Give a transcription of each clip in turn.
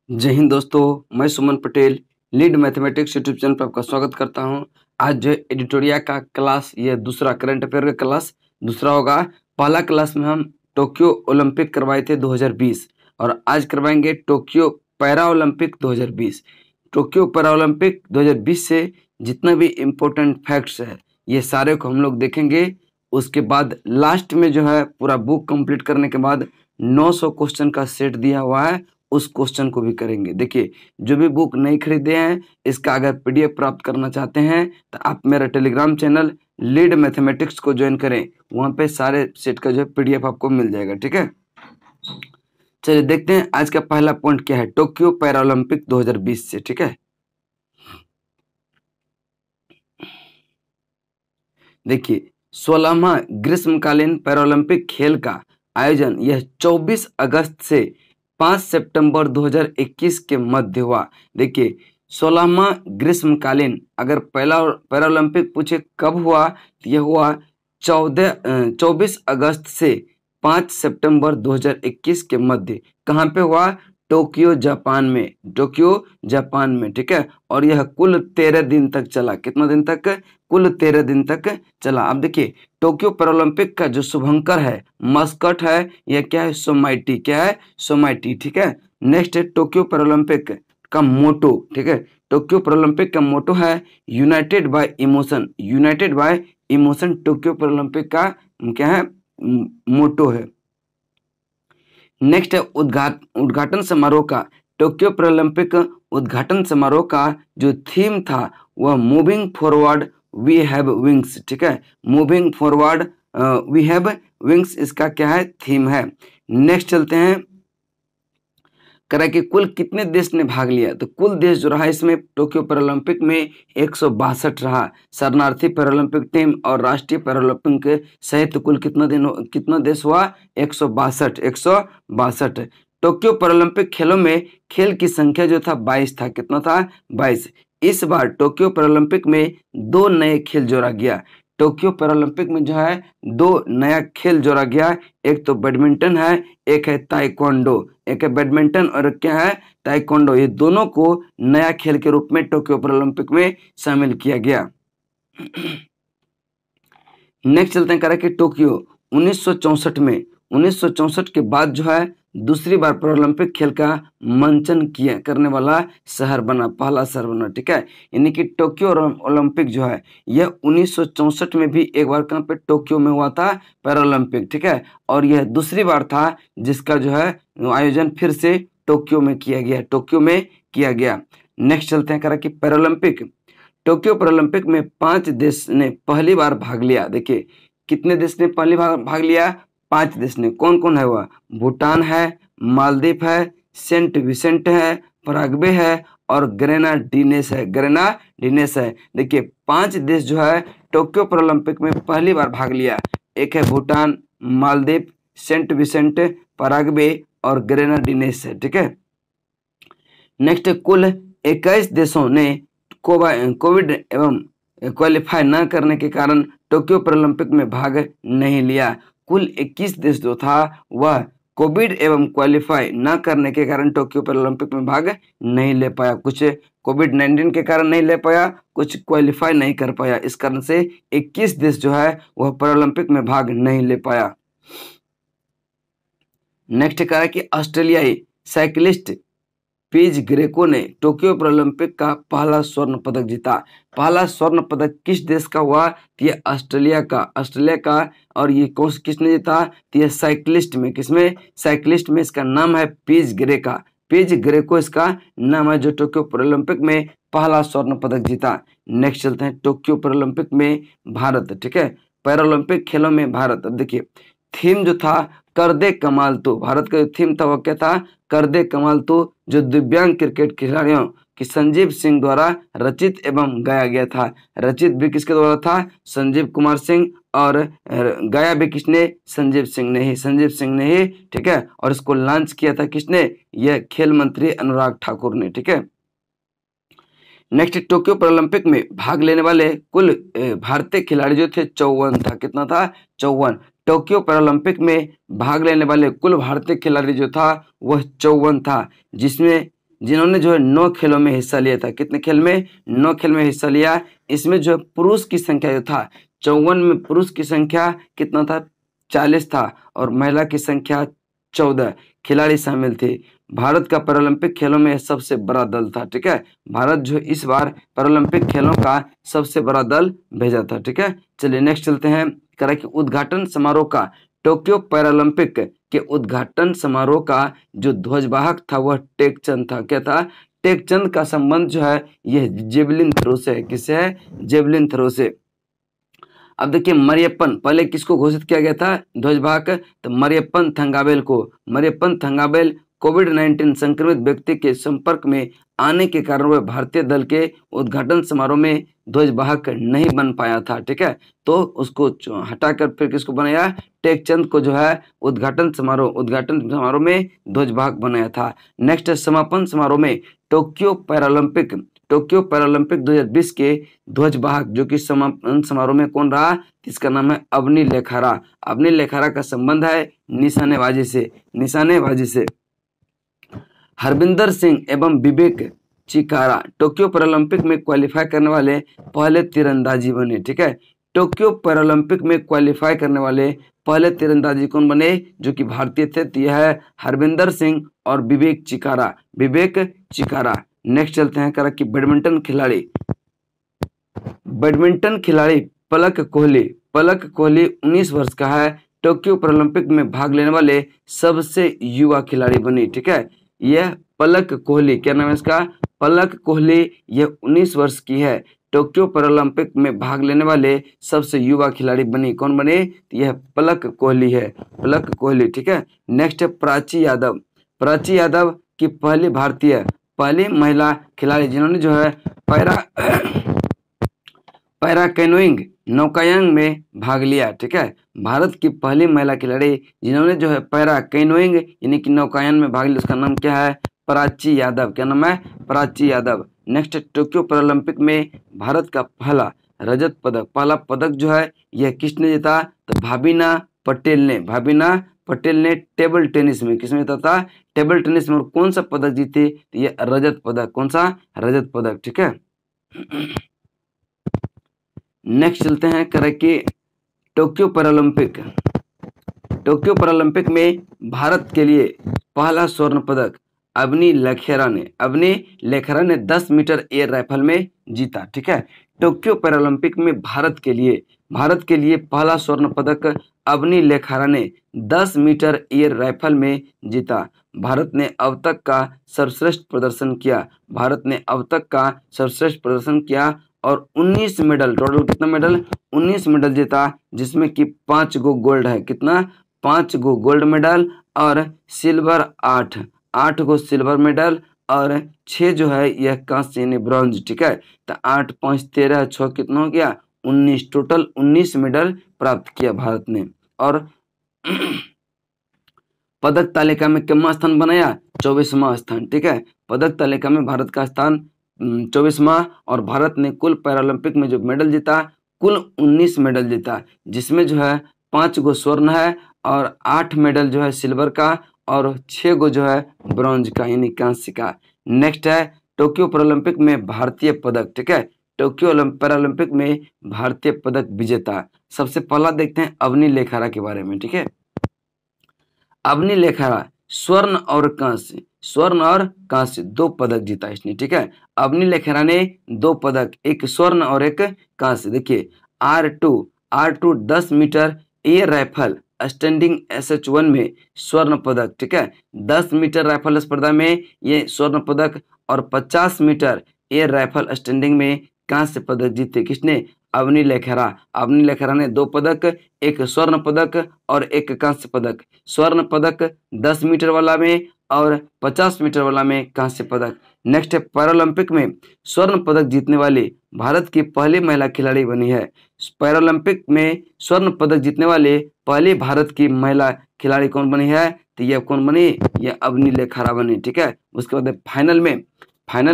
जय हिंद दोस्तों, मैं Suman Patel lead mathematics YouTube channel पर आपका स्वागत करता हूं। आज जो एडिटोरिया का क्लास, ये दूसरा करंट अफेयर का क्लास दूसरा होगा। पहला क्लास में हम टोक्यो ओलंपिक करवाए थे 2020 और आज करवाएंगे Tokyo para Olympic 2020। Tokyo para Olympic 2020 से जितना भी इम्पोर्टेंट फैक्ट्स है ये सारे को हम लोग देखेंगे। उसके बाद लास्ट में जो है पूरा बुक कंप्लीट करने के बाद 900 क्वेश्चन का सेट दिया हुआ है, उस क्वेश्चन को भी करेंगे। देखिए, जो भी बुक नहीं खरीदे हैं इसका अगर पीडीएफ प्राप्त करना चाहते हैं तो आप मेरा टेलीग्राम चैनल लीड मैथमेटिक्स को ज्वाइन करें, वहां पे सारे सेट का जो है पीडीएफ आपको मिल जाएगा। ठीक है, चलिए देखते हैं आज का पहला पॉइंट क्या है टोक्यो पैरा ओलंपिक 2020 से। ठीक है, देखिए 16वां ग्रीष्मकालीन पैरालंपिक खेल का आयोजन यह 24 अगस्त से 5 सितंबर 2021 के मध्य हुआ। देखिए 16वां ग्रीष्मकालीन, अगर पहला पैरालंपिक पूछे कब हुआ तो यह हुआ 24 अगस्त से 5 सितंबर 2021 के मध्य। कहाँ पे हुआ? टोक्यो जापान में, टोक्यो जापान में। ठीक है, और यह कुल 13 दिन तक चला। कितना दिन तक? कुल 13 दिन तक चला। अब देखिए टोक्यो पैरालंपिक का जो शुभंकर है, मस्कट है, यह क्या है? सोमाइटी। क्या है? सोमाइटी। ठीक है, नेक्स्ट है टोक्यो पैरालंपिक का मोटो। ठीक है, टोक्यो पैरालंपिक का मोटो है United bye emotion. United bye emotion Tokyo Paralympic का क्या है? मोटो है। नेक्स्ट है उद्घाटन समारोह का। टोक्यो पैरालंपिक उद्घाटन समारोह का जो थीम था वह moving forward we have wings. ठीक है, moving forward we have wings इसका क्या है? थीम है। नेक्स्ट चलते हैं, करा कि कुल कितने देश ने भाग लिया। तो कुल देश जो रहा इसमें टोक्यो पैरालंपिक में 162 रहा। शरणार्थी पैरालंपिक टीम और राष्ट्रीय पैरालंपिक सहित कुल कितना देश हुआ? 162। टोक्यो पैरालंपिक खेलों में खेल की संख्या जो था 22 था। कितना था? 22। इस बार टोक्यो पैरालंपिक में 2 नए खेल जोड़ा गया। टोक्यो पैरालंपिक में जो है 2 नया खेल जोड़ा गया। एक तो बैडमिंटन है, एक है ताइक्वांडो। एक है बैडमिंटन और क्या है? ताइक्वांडो। ये दोनों को नया खेल के रूप में टोक्यो पैरालंपिक में शामिल किया गया। नेक्स्ट चलते हैं, करें कि टोक्यो 1964 के बाद जो है दूसरी बार पैरालंपिक खेल का मंचन किया करने वाला शहर बना, पहला शहर बना। ठीक है, यानी कि टोक्यो ओलंपिक जो है यह 1964 में भी एक बार कहाँ पे? टोक्यो में हुआ था पैरालंपिक। ठीक है, और यह दूसरी बार था जिसका जो है आयोजन फिर से टोक्यो में किया गया, टोक्यो में किया गया। नेक्स्ट चलते हैं, करा कि पैरालंपिक टोक्यो पैरालंपिक में 5 देश ने पहली बार भाग लिया। देखिए कितने देश ने पहली बार भाग लिया? 5 देश ने। कौन कौन है वह? भूटान है, मालदीव है, सेंट विसेंट है, पराग्वे है और ग्रेनाडीनेस है। ग्रेनाडीनेस है। देखिए 5 देश जो है टोक्यो पैरालंपिक में पहली बार भाग लिया। एक है Bhutan, Maldives, Saint Vincent, Paraguay और ग्रेनाडीनेस है। ठीक है, नेक्स्ट कुल 21 देशों ने कोविड एवं क्वालिफाई न करने के कारण टोक्यो पैरालंपिक में भाग नहीं लिया। कुल 21 देश जो था वह कोविड एवं क्वालिफाई न करने के कारण टोक्यो पैरालंपिक में भाग नहीं ले पाया। कुछ कोविड-19 के कारण नहीं ले पाया, कुछ क्वालिफाई नहीं कर पाया। इस कारण से 21 देश जो है वह पैरालंपिक में भाग नहीं ले पाया। नेक्स्ट कहा कि ऑस्ट्रेलियाई साइकिलिस्ट पीज ग्रेको ने टोक्यो पैरालंपिक का पहला स्वर्ण पदक जीता। पहला स्वर्ण पदक किस देश का हुआ? तो ये ऑस्ट्रेलिया का। और ये किसने जीता? तो ये साइकिलिस्ट में। किसमें? साइकिलिस्ट में। इसका नाम है पीज ग्रेको इसका नाम है, जो टोक्यो पैरालंपिक में पहला स्वर्ण पदक जीता। नेक्स्ट चलते हैं, टोक्यो पैरालंपिक में भारत। ठीक है, पैरालंपिक खेलों में भारत। अब देखिए थीम जो था कर दे कमाल तू। भारत का जो थीम था वह क्या था? कर दे कमाल तू, जो दिव्यांग क्रिकेट खिलाड़ियों की संजीव सिंह द्वारा रचित एवं गाया गया था। रचित भी किसके द्वारा था? संजीव कुमार सिंह। और गाया भी किसने? संजीव सिंह ने ही। ठीक है, और इसको लॉन्च किया था किसने? यह खेल मंत्री अनुराग ठाकुर ने। ठीक है, नेक्स्ट टोक्यो पैरालंपिक में भाग लेने वाले कुल भारतीय खिलाड़ी जो थे 54 था। कितना था? 54। टोक्यो पैरालंपिक में भाग लेने वाले कुल भारतीय खिलाड़ी जो था वह 54 था, जिसमें जिन्होंने जो है 9 खेलों में हिस्सा लिया था। कितने खेल में? 9 खेल में हिस्सा लिया। इसमें जो है पुरुष की संख्या जो था 54 में पुरुष की संख्या कितना था? 40 था और महिला की संख्या 14 खिलाड़ी शामिल थे। भारत का पैरालंपिक खेलों में सबसे बड़ा दल था। ठीक है, भारत जो इस बार पैरालंपिक खेलों का सबसे बड़ा दल भेजा था। ठीक है, चलिए नेक्स्ट चलते हैं। कह रहा है कि उद्घाटन समारोह का टोक्यो पैरालंपिक के उद्घाटन समारोह का जो ध्वजवाहक था वह टेकचंद था। क्या था? टेकचंद का संबंध जो है यह जेवलिन थ्रो से है। किससे है? जेवलिन थ्रो से। अब देखिए मरियप्पन, पहले किसको घोषित किया गया था ध्वजवाहक? तो मरियप्पन थंगावेल को। मरियप्पन थंगावेल कोविड-19 संक्रमित व्यक्ति के संपर्क में आने के कारण वह भारतीय दल के उद्घाटन समारोह में ध्वजवाहक नहीं बन पाया था। ठीक है, तो उसको हटाकर फिर किसको बनाया? टेकचंद को जो है उद्घाटन समारोह में ध्वजवाहक बनाया था। नेक्स्ट समापन समारोह में टोक्यो पैरालंपिक 2020 के ध्वजवाहक जो कि समापन समारोह में कौन रहा? इसका नाम है अवनी लेखारा। अवनी लेखारा का संबंध है निशानेबाजी से। हरविंदर सिंह एवं विवेक चिकारा टोक्यो पैरालंपिक में क्वालिफाई करने वाले पहले तीरंदाजी बने। ठीक है, टोक्यो पैरालंपिक में क्वालिफाई करने वाले पहले तीरंदाजी कौन बने? जो कि भारतीय थे। तो यह है हरविंदर सिंह और विवेक चिकारा। नेक्स्ट चलते हैं। करा कि बैडमिंटन खिलाड़ी पलक कोहली 19 वर्ष का है। टोक्यो पैरालंपिक में भाग लेने वाले सबसे युवा खिलाड़ी बनी। ठीक है, यह पलक कोहली, क्या नाम है इसका? पलक कोहली। यह 19 वर्ष की है। टोक्यो पैरालंपिक में भाग लेने वाले सबसे युवा खिलाड़ी बनी। कौन बने? यह पलक कोहली है। ठीक है, नेक्स्ट है प्राची यादव की पहली महिला खिलाड़ी जिन्होंने जो है पैरा कैनोइंग नौकायन में भाग लिया। ठीक है, भारत की पहली महिला खिलाड़ी जिन्होंने जो है पैरा कैनोइंग यानी कि नौकायन में भाग लिया, उसका नाम क्या है? प्राची यादव। क्या नाम है? Prachi Yadav. Next Tokyo Paralympic में भारत का पहला पदक जो है यह किसने जीता? तो भाविना पटेल ने टेबल टेनिस में किसमें जीता था? टेबल टेनिस में। और कौन सा पदक जीते? तो यह रजत पदक। कौन सा? रजत पदक। ठीक है, नेक्स्ट चलते हैं। करें कि टोक्यो पैरालंपिक में भारत के लिए पहला स्वर्ण पदक अवनी लेखेरा ने 10 मीटर एयर राइफल में जीता। ठीक है, टोक्यो पैरालंपिक में भारत के लिए पहला स्वर्ण पदक अवनी लेखेरा ने 10 मीटर एयर राइफल में जीता। भारत ने अब तक का सर्वश्रेष्ठ प्रदर्शन किया और 19 मेडल, टोटल कितना मेडल? 19 मेडल जीता, जिसमें कि 5 गो गोल्ड है। कितना? 5 गो गोल्ड मेडल और सिल्वर 8 गो सिल्वर मेडल और 6 जो है यह कांस्य यानी ब्रॉन्ज। ठीक है, तो 8 5 13 6 कितना हो गया? 19, टोटल 19 मेडल प्राप्त किया भारत ने। और पदक तालिका में कितना स्थान बनाया? 24वां स्थान। ठीक है, पदक तालिका में भारत का स्थान 24वां। और भारत ने कुल पैरालंपिक में जो मेडल जीता कुल 19 मेडल जीता, जिसमें जो है 5 गो स्वर्ण है और 8 मेडल जो है सिल्वर का और 6 गो जो है ब्रॉन्ज का यानी कांस्य का। नेक्स्ट है टोक्यो पैरालंपिक में भारतीय पदक। ठीक है, टोक्यो पैरालंपिक में भारतीय पदक विजेता सबसे पहला देखते हैं अवनी लेखारा के बारे में। ठीक है, अवनी लेखारा स्वर्ण और कांस्य 2 पदक जीता इसने। ठीक है, अवनी लेखारा ने 2 पदक, एक स्वर्ण और एक कांस्य। देखिए R2 10 metre air rifle standing SH1 में स्वर्ण पदक। ठीक है, 10 मीटर राइफल स्पर्धा में ये स्वर्ण पदक और 50 मीटर एयर राइफल स्टैंडिंग में कांस्य पदक जीते। किसने? अवनी लेखेरा ने 2 पदक, एक स्वर्ण पदक और एक कांस्य पदक। स्वर्ण पदक 10 मीटर वाला में और 50 मीटर वाला में कांस्य पदक। नेक्स्ट है पैरालंपिक में स्वर्ण पदक जीतने वाली भारत की पहली महिला खिलाड़ी बनी है। पैरालंपिक में स्वर्ण पदक जीतने वाले पहली भारत की महिला खिलाड़ी कौन बनी है? तो यह कौन बनी? यह अवनी लेखारा बनी। ठीक है, उसके बाद फाइनल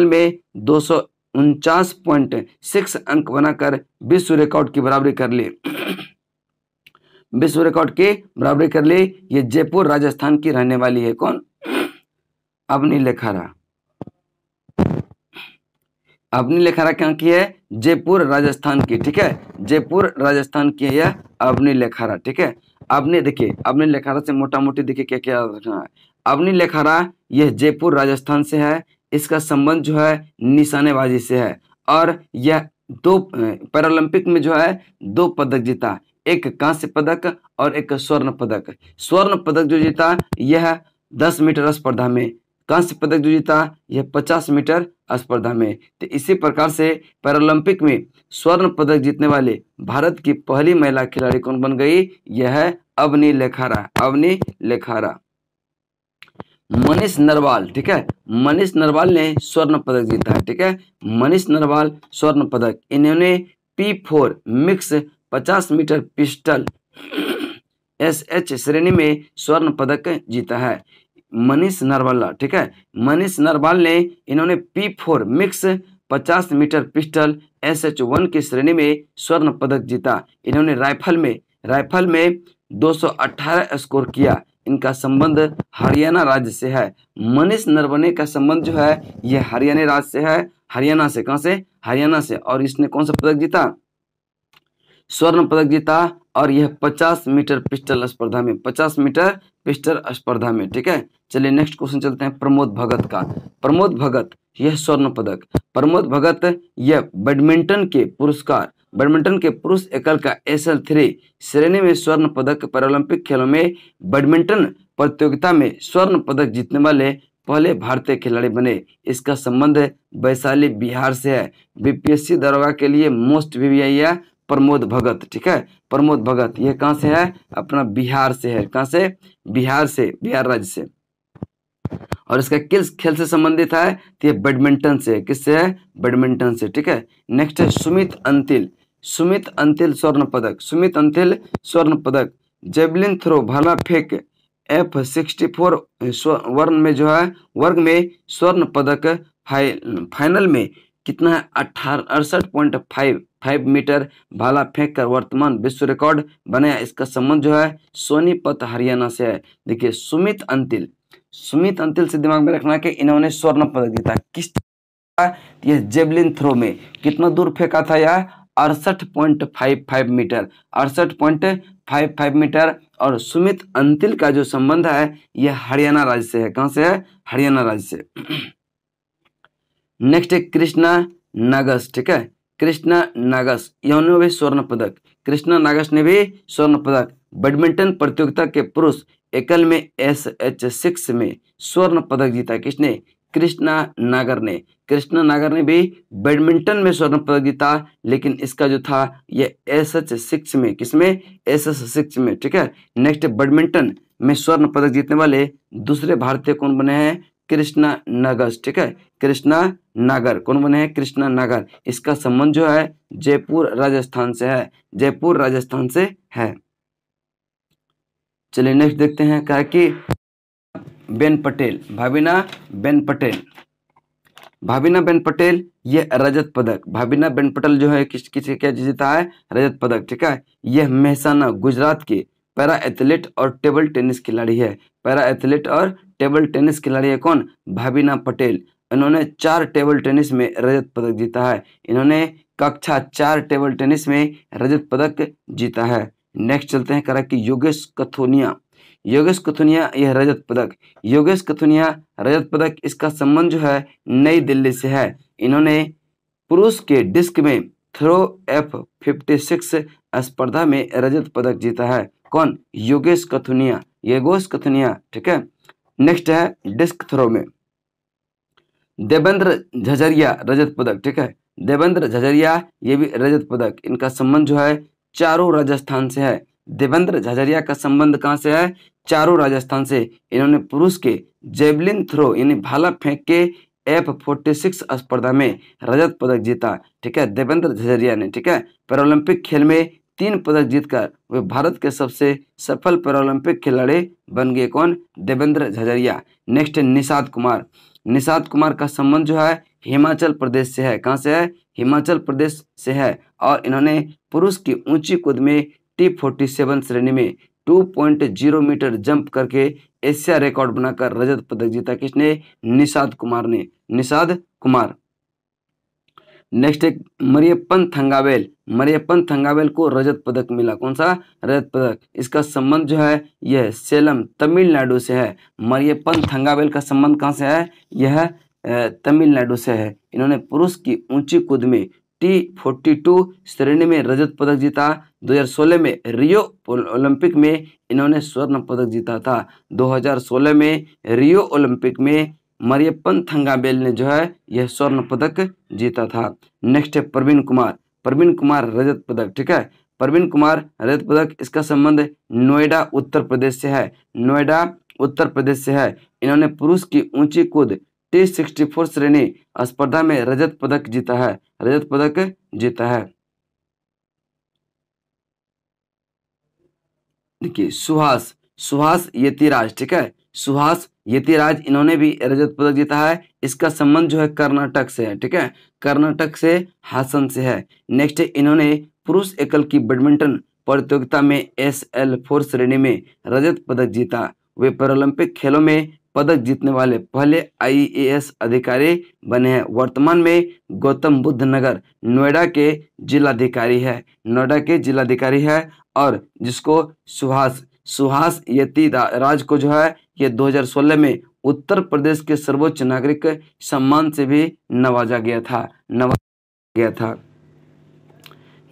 में 249.6 अंक बनाकर विश्व रिकॉर्ड की बराबरी कर ली। ये जयपुर राजस्थान की रहने वाली है। कौन? अवनी लेखारा। अवनी लेखारा कहाँ की है? जयपुर राजस्थान की, ठीक है, जयपुर राजस्थान की है यह अवनी लेखारा, ठीक है। अवनी देखिए, अवनी लेखारा से मोटा मोटी देखिए क्या क्या रखना है। अवनी लेखारा यह जयपुर राजस्थान से है, इसका संबंध जो है निशानेबाजी से है, और यह दो पैरालंपिक में जो है 2 पदक जीता, एक कांस्य पदक और एक स्वर्ण पदक। स्वर्ण पदक जो जीता यह 10 मीटर स्पर्धा में, कांस्य पदक जो जीता यह 50 मीटर स्पर्धा में। तो इसी प्रकार से पैरालंपिक में स्वर्ण पदक जीतने वाले भारत की पहली महिला खिलाड़ी कौन बन गई? यह है अवनी लेखारा, अवनी लेखारा। मनीष नरवाल, ठीक है, मनीष नरवाल ने स्वर्ण पदक जीता है, ठीक है, मनीष नरवाल स्वर्ण पदक। इन्होंने P4 mix 50 metre pistol SH श्रेणी में स्वर्ण पदक जीता है, मनीष नरवाल, ठीक है, मनीष नरवाल ने इन्होंने P4 mix 50 metre pistol SH1 की श्रेणी में स्वर्ण पदक जीता। इन्होंने राइफल में 218 स्कोर किया। इनका संबंध हरियाणा राज्य से है। मनीष नरवणे का संबंध जो है यह हरियाणा राज्य से है, हरियाणा से, कहां से? हरियाणा से। और इसने कौन सा पदक जीता? स्वर्ण पदक जीता, और यह 50 मीटर पिस्टल स्पर्धा में, 50 मीटर पिस्टल स्पर्धा में, ठीक है। चलिए नेक्स्ट क्वेश्चन चलते हैं प्रमोद भगत का। प्रमोद भगत यह स्वर्ण पदक। प्रमोद भगत यह बैडमिंटन के पुरुष एकल का SL3 श्रेणी में स्वर्ण पदक। पैरालंपिक खेलों में बैडमिंटन प्रतियोगिता में स्वर्ण पदक जीतने वाले पहले भारतीय खिलाड़ी बने। इसका संबंध वैशाली बिहार से है। BPSC दरोगा के लिए मोस्ट VVI है प्रमोद भगत, ठीक है, प्रमोद भगत। यह कहां से है? अपना बिहार से है। कहां से? बिहार से, बिहार राज्य से। और इसका किस खेल से संबंधित है? तो ये बैडमिंटन से। किससे है? बैडमिंटन से, ठीक है। नेक्स्ट है सुमित अंतिल। सुमित अंतिल स्वर्ण पदक। सुमित अंतिल स्वर्ण पदक। जेवलिन थ्रो, भाला फेंक F64 वर्ग में स्वर्ण पदक। फाइनल में कितना है? 68.55 मीटर भाला फेंक कर वर्तमान विश्व रिकॉर्ड बनाया। इसका संबंध जो है सोनीपत हरियाणा से है। देखिए सुमित अंतिल से दिमाग में रखना कि इन्होंने स्वर्ण पदक जीता। किस? यह जेवलिन थ्रो में कितना दूर फेंका था? यह 68.55 मीटर, 68.55 मीटर। और सुमित अंतिल का जो संबंध है यह हरियाणा राज्य से है। कहां से है? हरियाणा राज्य से। नेक्स्ट है कृष्णा नागस, ठीक है, कृष्णा नागस, इन्होंने भी स्वर्ण पदक। कृष्णा नागस ने भी स्वर्ण पदक। बैडमिंटन प्रतियोगिता के पुरुष एकल में SH6 में स्वर्ण पदक जीता। किसने? कृष्णा नागर ने। कृष्णा नागर ने भी बैडमिंटन में स्वर्ण पदक जीता, लेकिन इसका जो था ये SH6 में। किसमें? SH6 में, ठीक है। नेक्स्ट बैडमिंटन में स्वर्ण पदक जीतने वाले दूसरे भारतीय कौन बने हैं? कृष्णा नागस, ठीक है, कृष्णा नागर। कौन बने हैं? कृष्णा नागर। इसका संबंध जो है जयपुर राजस्थान से है, जयपुर राजस्थान से है। चलिए नेक्स्ट देखते हैं क्या कि Ben Patel, Bhavina Ben Patel. Bhavina Ben Patel ये रजत पदक। भाविना बेन पटेल जो है किसी क्या जीता है? रजत पदक, ठीक है। यह मेहसाना गुजरात के पैरा एथलीट और टेबल टेनिस खिलाड़ी है। पैरा एथलीट और टेबल टेनिस खिलाड़ी है कौन? भाविना पटेल। इन्होंने 4 टेबल टेनिस में रजत पदक जीता है। इन्होंने कक्षा 4 टेबल टेनिस में रजत पदक जीता है। नेक्स्ट चलते हैं करा कि योगेश कथुनिया। योगेश कथुनिया यह रजत पदक। योगेश कथुनिया रजत पदक। इसका संबंध जो है नई दिल्ली से है। इन्होंने पुरुष के डिस्क में थ्रो F56 स्पर्धा में रजत पदक जीता है। कौन? योगेश कथुनिया, योगेश कथुनिया, ठीक है। नेक्स्ट है डिस्क थ्रो में देवेंद्र झझरिया रजत पदक, ठीक है। देवेंद्र झझरिया ये भी रजत पदक। इनका संबंध जो है चारों राजस्थान से है। देवेंद्र झझरिया का संबंध कहां से है? चारों राजस्थान से। इन्होंने पुरुष के जेवलिन थ्रो यानी भाला फेंक के F46 स्पर्धा में रजत पदक जीता, ठीक है, देवेंद्र झझरिया ने, ठीक है। पैरालंपिक खेल में 3 पदक जीतकर वे भारत के सबसे सफल पैरालंपिक खिलाड़ी बन गए। कौन? देवेंद्र झझरिया। नेक्स्ट है निषाद कुमार। निषाद कुमार का संबंध जो है हिमाचल प्रदेश से है। कहां से है? हिमाचल प्रदेश से है। और इन्होंने पुरुष की ऊंची कूद में T47 श्रेणी में 2.0 मीटर जंप करके एशिया रिकॉर्ड बनाकर रजत पदक जीता। किसने? निषाद कुमार ने, निषाद कुमार। नेक्स्ट एक मरियप्पन थंगावेल, मरियप्पन थंगावेल को रजत पदक मिला। कौन सा? रजत पदक। इसका संबंध जो है यह सेलम तमिलनाडु से है। मरियप्पन थंगावेल का संबंध कहाँ से है? यह तमिलनाडु से है। इन्होंने पुरुष की ऊंची कूद में T42 श्रेणी में रजत पदक जीता। 2016 में रियो ओलंपिक में इन्होंने स्वर्ण पदक जीता था। 2016 में रियो ओलंपिक में मरियप्पन थंगावेल ने जो है यह स्वर्ण पदक जीता था। नेक्स्ट है प्रवीण कुमार, प्रवीण कुमार रजत पदक। ठीक है, प्रवीण कुमार रजत पदक। इसका संबंध नोएडा उत्तर प्रदेश से है, नोएडा उत्तर प्रदेश से है। इन्होंने पुरुष की ऊंची कूद T64 श्रेणी स्पर्धा में रजत पदक जीता है, रजत पदक जीता है। देखिए सुहास, सुहास यतिराज। ठीक है, सुहास यतिराज, इन्होंने भी रजत पदक जीता है। इसका संबंध जो है कर्नाटक से है। ठीक है, कर्नाटक से हासन से है। नेक्स्ट इन्होंने पुरुष एकल की बैडमिंटन प्रतियोगिता में SL4 श्रेणी में रजत पदक जीता। वे पैरालंपिक खेलों में पदक जीतने वाले पहले IAS अधिकारी बने हैं। वर्तमान में गौतम बुद्ध नगर नोएडा के जिलाधिकारी है, नोएडा के जिलाधिकारी है। और जिसको सुहास यतिराज को जो है ये 2016 में उत्तर प्रदेश के सर्वोच्च नागरिक सम्मान से भी नवाजा गया था।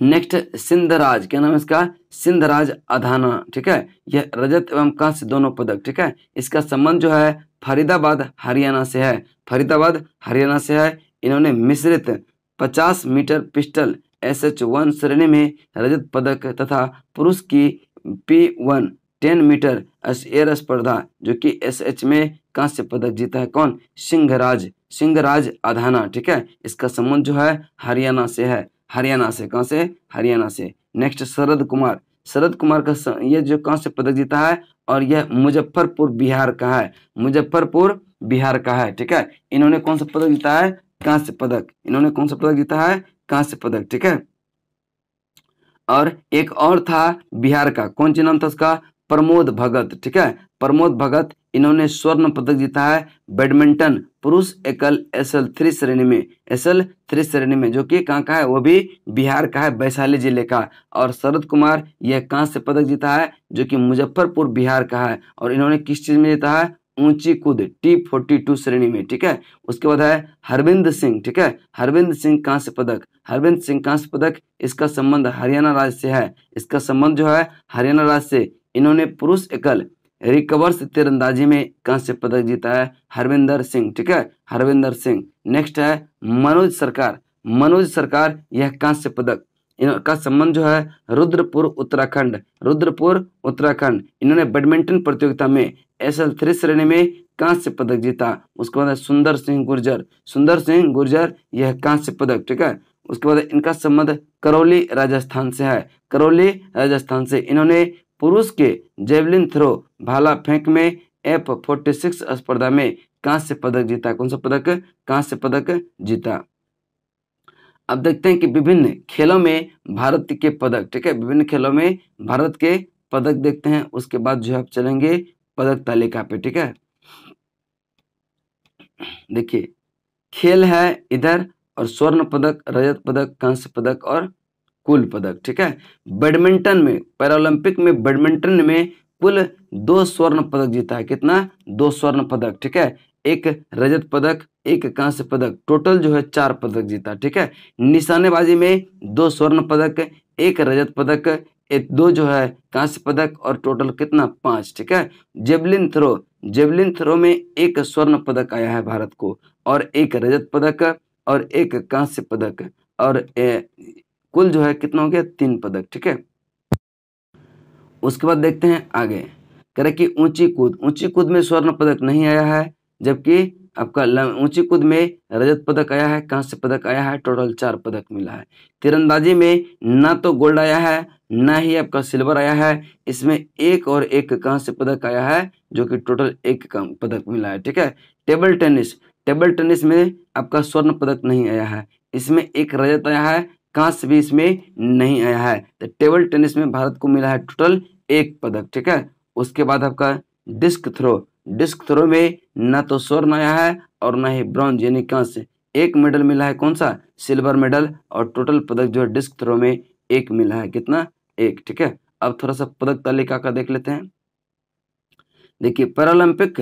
नेक्स्ट सिंधराज, क्या नाम है इसका? सिंधराज अधाना। ठीक है, यह रजत एवं कांस्य दोनों पदक। ठीक है, इसका संबंध जो है फरीदाबाद हरियाणा से है, फरीदाबाद हरियाणा से है। इन्होंने मिश्रित 50 मीटर पिस्टल SH1 श्रेणी में रजत पदक तथा पुरुष की P1 10 मीटर एयर स्पर्धा जो कि SH में कांस्य पदक जीता है। कौन? सिंहराज अधाना। ठीक है, इसका संबंध जो है हरियाणा से है, हरियाणा से। कहाँ से? हरियाणा से। नेक्स्ट शरद कुमार, शरद कुमार का ये जो कांस्य पदक जीता है और यह मुजफ्फरपुर बिहार का है, मुजफ्फरपुर बिहार का है। ठीक है, इन्होंने कौन सा पदक जीता है? कांस्य पदक। इन्होंने कौन सा पदक जीता है? कांस्य पदक। ठीक है, और एक और था बिहार का, कौन सी नाम था उसका? प्रमोद भगत। ठीक है, प्रमोद भगत, इन्होंने स्वर्ण पदक जीता है बैडमिंटन पुरुष एकल SL3 श्रेणी में, SL3 श्रेणी में, जो कि कहाँ का है? वो भी बिहार का है, वैशाली जिले का। और शरद कुमार यह कांस्य पदक जीता है जो कि मुजफ्फरपुर बिहार का है। और इन्होंने किस चीज में जीता है? ऊंची कूद T42 श्रेणी में। ठीक है, उसके बाद है हरविंद सिंह। ठीक है, हरविंद सिंह कांस्य पदक, हरविंद सिंह कांस्य पदक। इसका संबंध हरियाणा राज्य से है, इसका संबंध जो है हरियाणा राज्य से। इन्होंने पुरुष एकल रिकवर्स तीरंदाजी में कांस्य पदक जीता है, हरविंदर सिंह। ठीक है, हरविंदर सिंह। नेक्स्ट है मनोज सरकार, मनोज सरकार, यह कांस्य पदक। इनका संबंध जो है रुद्रपुर उत्तराखंड, रुद्रपुर उत्तराखंड। इन्होंने बैडमिंटन प्रतियोगिता में SL3 श्रेणी में कांस्य पदक जीता। उसके बाद सुंदर सिंह गुर्जर, सुंदर सिंह गुर्जर, यह कांस्य पदक। ठीक है, उसके बाद इनका संबंध करौली राजस्थान से है, करौली राजस्थान से। इन्होंने पुरुष के जेवलिन थ्रो भाला फेंक में F46 स्पर्धा में कांस्य पदक जीता। कौन सा पदक? कांस्य पदक जीता। अब देखते हैं कि विभिन्न खेलों में भारत के पदक। ठीक है, विभिन्न खेलों में भारत के पदक देखते हैं, उसके बाद जो है आप चलेंगे पदक तालिका पे। ठीक है, देखिए खेल है इधर, और स्वर्ण पदक, रजत पदक, कांस्य पदक और कुल पदक। ठीक है, बैडमिंटन में, पैरालंपिक में बैडमिंटन में कुल 2 स्वर्ण पदक जीता है। कितना? 2 स्वर्ण पदक। ठीक है, 1 रजत पदक, 1 कांस्य पदक, टोटल जो है 4 पदक जीता। ठीक है, निशानेबाजी में 2 स्वर्ण पदक, 1 रजत पदक, 2 जो है कांस्य पदक, और टोटल कितना? 5। ठीक है, जेवलिन थ्रो, जेवलिन थ्रो में 1 स्वर्ण पदक आया है भारत को, और 1 रजत पदक और 1 कांस्य पदक, और कुल जो है कितना हो गया? 3 पदक। ठीक है, उसके बाद देखते हैं आगे, कह रहे कि ऊंची कूद, ऊंची कूद में स्वर्ण पदक नहीं आया है, जबकि आपका ऊंची कूद में रजत पदक आया है, कांस्य पदक आया है, टोटल 4 पदक मिला है। तीरंदाजी में ना तो गोल्ड आया है, ना ही आपका सिल्वर आया है, इसमें 1 और 1 कांस्य पदक आया है, जो कि टोटल 1 पदक मिला है। ठीक है, टेबल टेनिस, टेबल टेनिस में आपका स्वर्ण पदक नहीं आया है, इसमें 1 रजत आया है, कांस्य भी इसमें नहीं आया है। तो टेबल टेनिस में भारत को मिला है टोटल 1 पदक। ठीक है, उसके बाद आपका डिस्क थ्रो, डिस्क थ्रो में ना तो स्वर्ण आया है और ना ही ब्रॉन्ज यानी कांस्य, एक मेडल मिला है, कौन सा, सिल्वर मेडल, और टोटल पदक जो है डिस्क थ्रो में एक मिला है, कितना, एक। ठीक है, अब थोड़ा सा पदक तालिका का देख लेते हैं। देखिए पैरालंपिक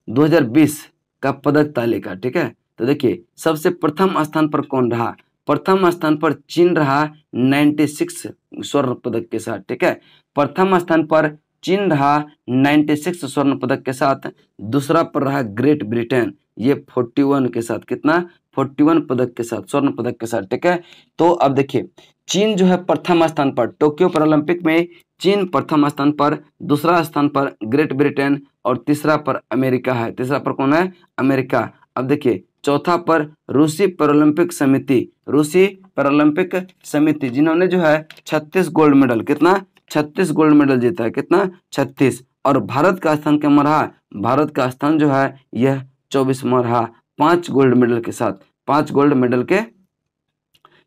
2020 का पदक तालिका। ठीक है, तो देखिए सबसे प्रथम स्थान पर कौन रहा, प्रथम स्थान पर चीन रहा 96 स्वर्ण पदक के साथ। ठीक है, प्रथम स्थान पर चीन रहा 96 स्वर्ण पदक के साथ। दूसरा पर रहा ग्रेट ब्रिटेन, ये 41 के साथ, कितना, 41 पदक के साथ, स्वर्ण पदक के साथ। ठीक है, तो अब देखिए चीन जो है प्रथम स्थान पर, टोक्यो पैरालंपिक में चीन प्रथम स्थान पर, दूसरा स्थान पर ग्रेट ब्रिटेन, और तीसरा पर अमेरिका है। तीसरा पर कौन है, अमेरिका। अब देखिए चौथा पर रूसी पैरालंपिक समिति, रूसी पैरालंपिक समिति जिन्होंने जो है 36 गोल्ड मेडल, कितना, 36 गोल्ड मेडल जीता है, कितना, 36। और भारत का स्थान क्या रहा, भारत का स्थान जो है यह 24वां रहा, 5 गोल्ड मेडल के साथ, 5 गोल्ड मेडल के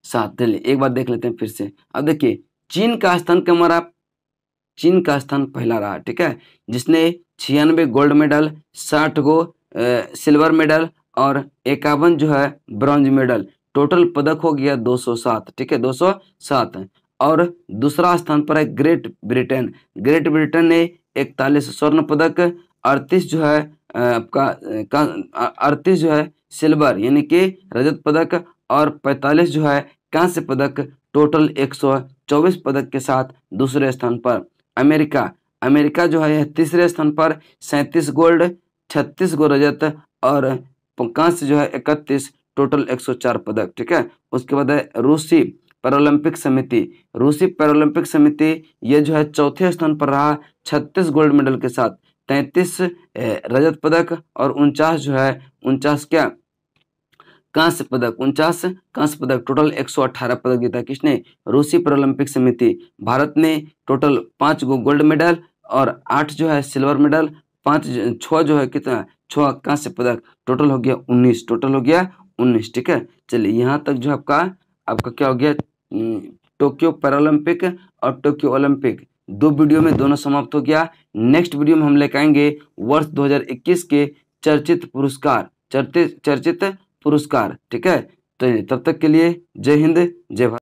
साथ। चलिए एक बार देख लेते हैं फिर से। अब देखिए चीन का स्थान क्या रहा, चीन का स्थान पहला रहा। ठीक है, जिसने 96 गोल्ड मेडल, 60 गो सिल्वर मेडल और 51 जो है ब्रॉन्ज मेडल, टोटल पदक हो गया 207। ठीक है, 207। और दूसरा स्थान पर है ग्रेट ब्रिटेन, ग्रेट ब्रिटेन ने 41 स्वर्ण पदक, 38 जो है आपका 38 जो है सिल्वर यानी कि रजत पदक, और 45 जो है कांस्य पदक, टोटल 124 पदक के साथ दूसरे स्थान पर। अमेरिका, अमेरिका जो है यह तीसरे स्थान पर 37 गोल्ड, 36 गो रजत और कांस्य जो है 31, टोटल 104 पदक। ठीक है, उसके बाद है रूसी पैरालंपिक समिति, रूसी पैरालंपिक समिति ये जो है चौथे स्थान पर रहा 36 गोल्ड मेडल के साथ, 33 रजत पदक और 49 जो है 49 क्या कांस्य पदक, 49 कांस्य पदक, टोटल 118 पदक जीता किसने, रूसी पैरालंपिक समिति। भारत ने टोटल 5 गो गोल्ड मेडल और 8 जो है सिल्वर मेडल, 6 जो है कितना, 6 कांस्य पदक, टोटल हो गया 19, टोटल हो गया 19। ठीक है, चलिए यहाँ तक जो आपका क्या हो गया, टोक्यो पैरालंपिक और टोक्यो ओलंपिक दो वीडियो में दोनों समाप्त हो गया। नेक्स्ट वीडियो में हम लेकर आएंगे वर्ष 2021 के चर्चित पुरस्कार, चर्चित पुरस्कार। ठीक है, तो तब तक के लिए जय हिंद, जय भारत।